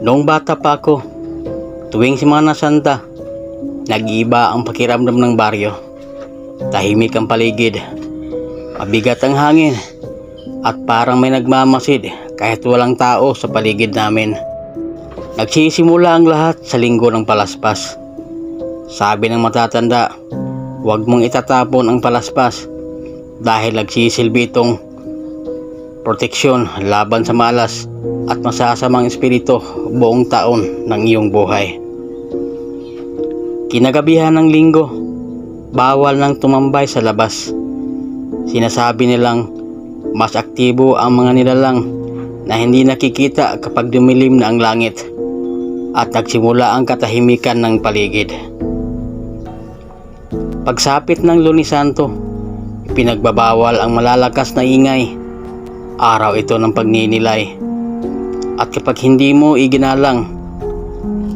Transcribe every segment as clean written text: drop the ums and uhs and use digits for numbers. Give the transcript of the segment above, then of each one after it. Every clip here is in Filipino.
Noong bata pa ako, tuwing Semana Santa, nag-iiba ang pakiramdam ng baryo. Tahimik ang paligid, mabigat ang hangin, at parang may nagmamasid kahit walang tao sa paligid namin. Nagsisimula ang lahat sa linggo ng palaspas. Sabi ng matatanda, huwag mong itatapon ang palaspas dahil nagsisilbi itong proteksyon laban sa malas at masasamang espiritu buong taon ng iyong buhay. Kinagabihan ng linggo, bawal nang tumambay sa labas. Sinasabi nilang mas aktibo ang mga nilalang na hindi nakikita kapag dumilim na ang langit at nagsimula ang katahimikan ng paligid. Pagsapit ng Lunes Santo, pinagbabawal ang malalakas na ingay. Araw ito ng pagninilay. At kapag hindi mo iginalang,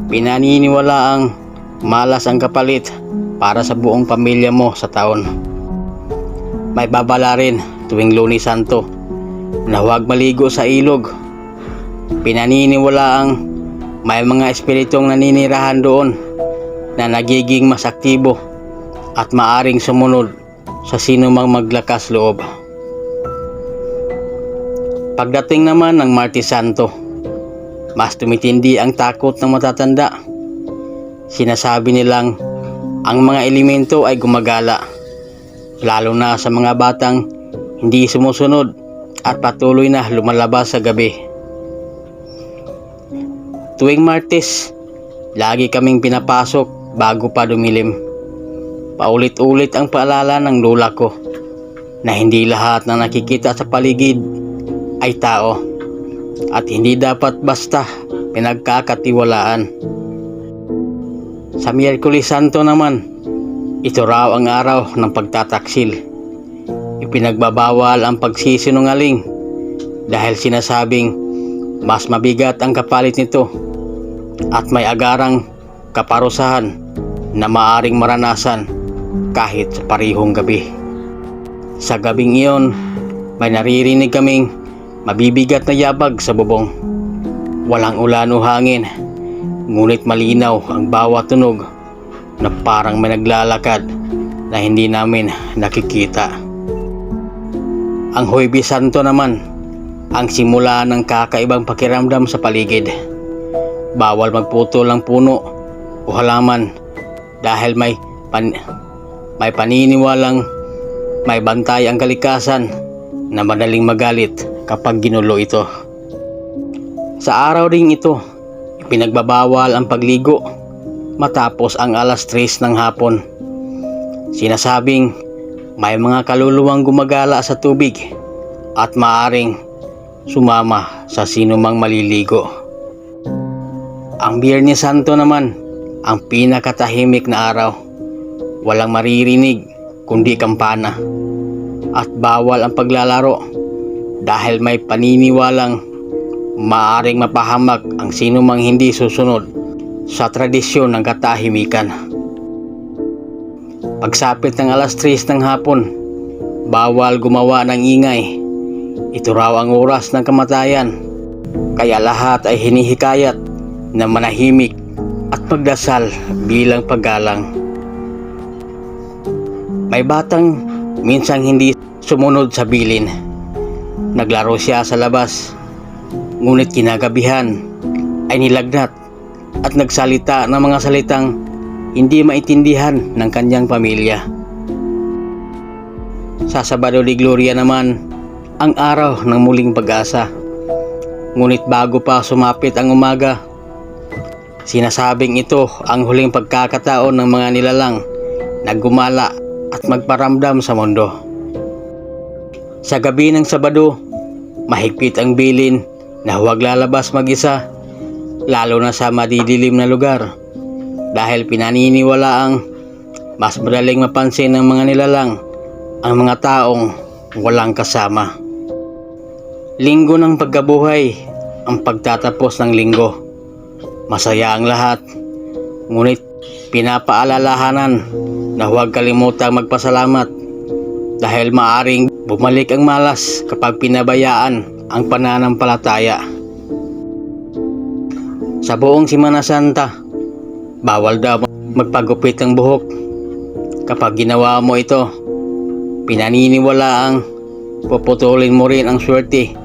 pinaniniwalaang malas ang kapalit para sa buong pamilya mo sa taon. May babala rin tuwing Lunes Santo na huwag maligo sa ilog. Pinaniniwalaang may mga espiritong naninirahan doon na nagiging mas aktibo at maaring sumunod sa sinumang maglakas loob. Pagdating naman ng Martes Santo, mas tumitindi ang takot ng matatanda. Sinasabi nilang ang mga elemento ay gumagala, lalo na sa mga batang hindi sumusunod at patuloy na lumalabas sa gabi. Tuwing Martes, lagi kaming pinapasok bago pa dumilim. Paulit-ulit ang paalala ng lola ko na hindi lahat na nakikita sa paligid ay tao at hindi dapat basta pinagkakatiwalaan. Sa Miyerkules Santo naman, ito raw ang araw ng pagtataksil. Ipinagbabawal ang pagsisinungaling dahil sinasabing mas mabigat ang kapalit nito at may agarang kaparusahan na maaring maranasan kahit sa parihong gabi. Sa gabing iyon, may naririnig kaming mabibigat na yabag sa bubong. Walang ulan o hangin, ngunit malinaw ang bawat tunog na parang may naglalakad na hindi namin nakikita. Ang Huwebes Santo naman, ang simula ng kakaibang pakiramdam sa paligid. Bawal magputol ng puno o halaman dahil may paniniwalang may bantay ang kalikasan na madaling magalit kapag ginulo ito. Sa araw ding ito, ipinagbabawal ang pagligo matapos ang 3:00 ng hapon. Sinasabing may mga kaluluwang gumagala sa tubig at maaring sumama sa sinumang maliligo. Ang Biyernes Santo naman, ang pinakatahimik na araw. Walang maririnig kundi kampana at bawal ang paglalaro dahil may paniniwalang maaring mapahamak ang sinumang hindi susunod sa tradisyon ng katahimikan. Pagsapit ng 3:00 ng hapon, bawal gumawa ng ingay. Ito raw ang oras ng kamatayan, kaya lahat ay hinihikayat na manahimik at magdasal bilang paggalang. May batang minsang hindi sumunod sa bilin. Naglaro siya sa labas, ngunit kinagabihan ay nilagnat at nagsalita ng mga salitang hindi maintindihan ng kanyang pamilya. Sa Sabado de Gloria naman, ang araw ng muling pag-asa. Ngunit bago pa sumapit ang umaga, sinasabing ito ang huling pagkakataon ng mga nilalang na gumala at magparamdam sa mundo. Sa gabi ng Sabado, mahigpit ang bilin na huwag lalabas mag-isa, lalo na sa madidilim na lugar, dahil pinaniniwalaang mas madaling mapansin ng mga nilalang ang mga taong walang kasama. Linggo ng pagkabuhay, ang pagtatapos ng linggo. Masaya ang lahat, ngunit pinapaalalahanan na huwag kalimutang magpasalamat dahil maaring bumalik ang malas kapag pinabayaan ang pananampalataya. Sa buong Semana Santa, bawal daw magpagupit ng buhok. Kapag ginawa mo ito, pinaniniwalaang puputulin mo rin ang swerte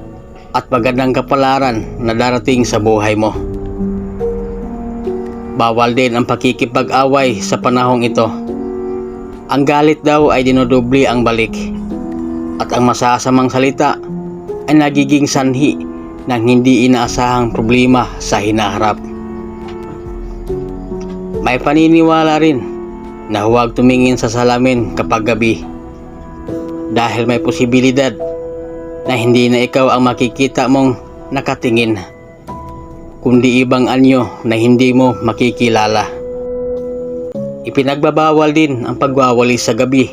at magandang kapalaran na darating sa buhay mo. Bawal din ang pakikipag-away sa panahong ito. Ang galit daw ay dinodobli ang balik, at ang masasamang salita ay nagiging sanhi ng hindi inaasahang problema sa hinaharap. May paniniwala rin na huwag tumingin sa salamin kapag gabi, dahil may posibilidad na hindi na ikaw ang makikita mong nakatingin, kundi ibang anyo na hindi mo makikilala. Ipinagbabawal din ang pagwawalis sa gabi,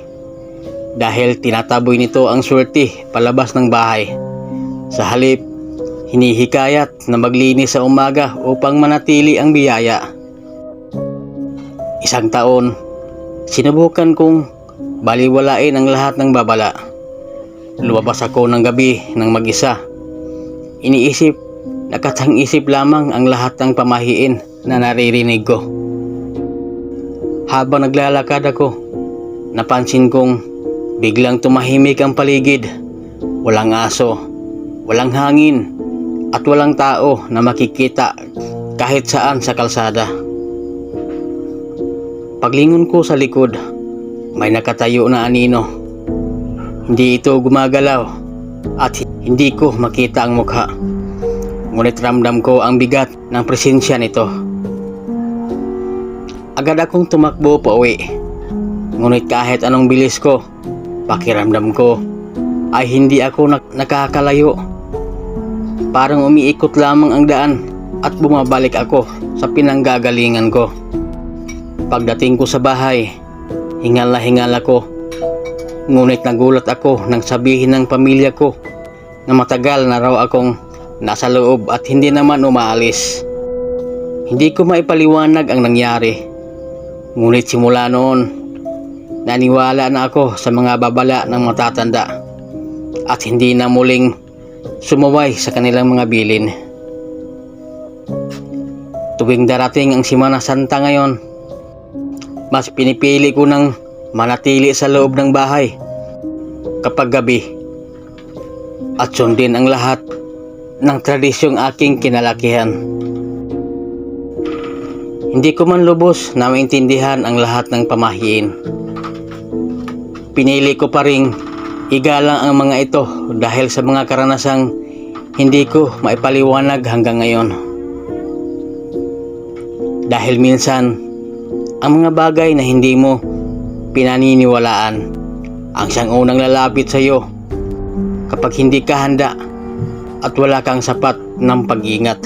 dahil tinataboy nito ang swerte palabas ng bahay. Sa halip, hinihikayat na maglinis sa umaga upang manatili ang biyaya. Isang taon, sinubukan kong baliwalain ang lahat ng babala. Lumabas ako ng gabi ng mag-isa. Iniisip, nakatang-isip lamang ang lahat ng pamahiin na naririnig ko. Habang naglalakad ako, napansin kong biglang tumahimik ang paligid. Walang aso, walang hangin, at walang tao na makikita kahit saan sa kalsada. Paglingon ko sa likod, may nakatayo na anino. Hindi ito gumagalaw at hindi ko makita ang mukha. Ngunit ramdam ko ang bigat ng presensya nito. Agad akong tumakbo pa uwi. Ngunit kahit anong bilis ko, pakiramdam ko ay hindi ako nakakalayo. Parang umiikot lamang ang daan at bumabalik ako sa pinanggagalingan ko. Pagdating ko sa bahay, hingal na hingal ako. Ngunit nagulat ako nang sabihin ng pamilya ko na matagal na raw akong nasa loob at hindi naman umaalis. Hindi ko maipaliwanag ang nangyari. Ngunit simula noon, naniwala na ako sa mga babala ng matatanda at hindi na muling sumaway sa kanilang mga bilin. Tuwing darating ang Semana Santa ngayon, mas pinipili ko nang manatili sa loob ng bahay kapag gabi at sundin ang lahat ng tradisyong aking kinalakihan. Hindi ko man lubos na maintindihan ang lahat ng pamahiin. Pinili ko pa ring igalang ang mga ito dahil sa mga karanasang hindi ko maipaliwanag hanggang ngayon. Dahil minsan, ang mga bagay na hindi mo pinaniniwalaan ang siyang unang lalapit sa iyo kapag hindi ka handa at wala kang sapat ng pag-ingat.